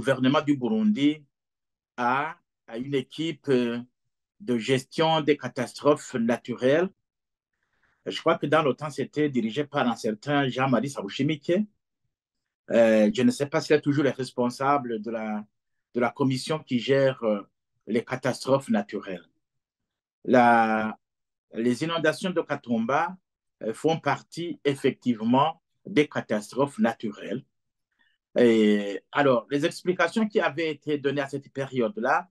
gouvernement du Burundi a une équipe de gestion des catastrophes naturelles. Je crois que dans le temps, c'était dirigé par un certain Jean-Marie Sabushimike. Je ne sais pas s'il est toujours le responsable de la commission qui gère les catastrophes naturelles. Les inondations de Katumba font partie effectivement des catastrophes naturelles. Et alors, les explications qui avaient été données à cette période-là,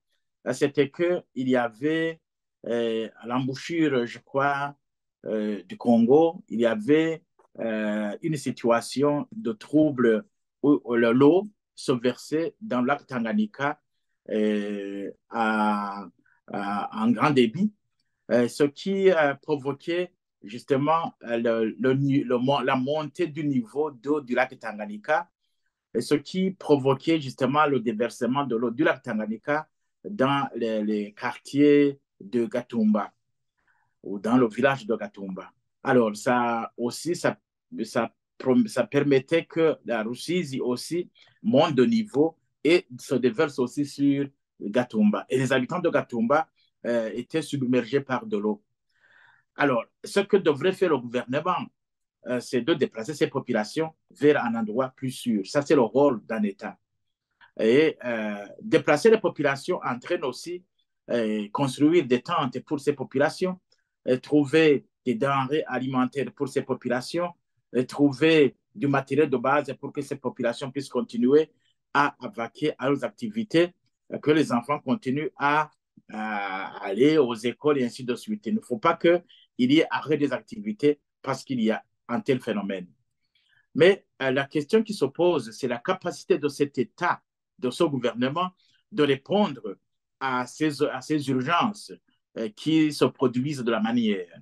c'était qu'il y avait à l'embouchure, je crois, du Congo, il y avait une situation de trouble où l'eau se versait dans le lac Tanganyika en grand débit, ce qui provoquait justement la montée du niveau d'eau du lac Tanganyika, ce qui provoquait justement le déversement de l'eau du lac Tanganyika dans les quartiers de Gatumba ou dans le village de Gatumba. Alors, ça aussi, ça permettait que la Russie aussi monte de niveau et se déverse aussi sur Gatumba. Et les habitants de Gatumba étaient submergés par de l'eau. Alors, ce que devrait faire le gouvernement, c'est de déplacer ces populations vers un endroit plus sûr. Ça, c'est le rôle d'un État. Et déplacer les populations entraîne aussi construire des tentes pour ces populations, trouver des denrées alimentaires pour ces populations, trouver du matériel de base pour que ces populations puissent continuer à vaquer à leurs activités, que les enfants continuent à aller aux écoles et ainsi de suite. Il ne faut pas qu'il y ait arrêt des activités parce qu'il y a un tel phénomène. Mais la question qui se pose, c'est la capacité de cet État, de ce gouvernement, de répondre à ces urgences qui se produisent de la manière.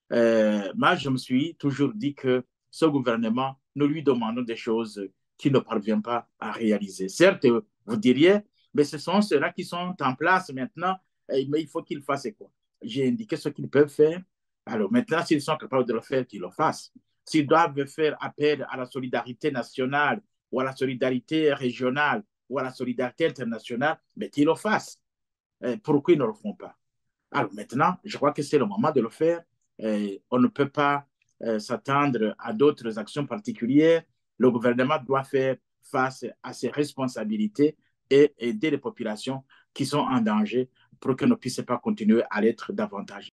Moi, je me suis toujours dit que ce gouvernement, nous lui demandons des choses qu'il ne parvient pas à réaliser. Certes, vous diriez, mais ce sont ceux-là qui sont en place maintenant, mais il faut qu'ils fassent quoi? J'ai indiqué ce qu'ils peuvent faire. Alors maintenant, s'ils sont capables de le faire, qu'ils le fassent. S'ils doivent faire appel à la solidarité nationale ou à la solidarité régionale ou à la solidarité internationale, mais qu'ils le fassent. Pourquoi ils ne le font pas? Alors maintenant, je crois que c'est le moment de le faire. On ne peut pas s'attendre à d'autres actions particulières. Le gouvernement doit faire face à ses responsabilités et aider les populations qui sont en danger pour qu'elles ne puissent pas continuer à l'être davantage.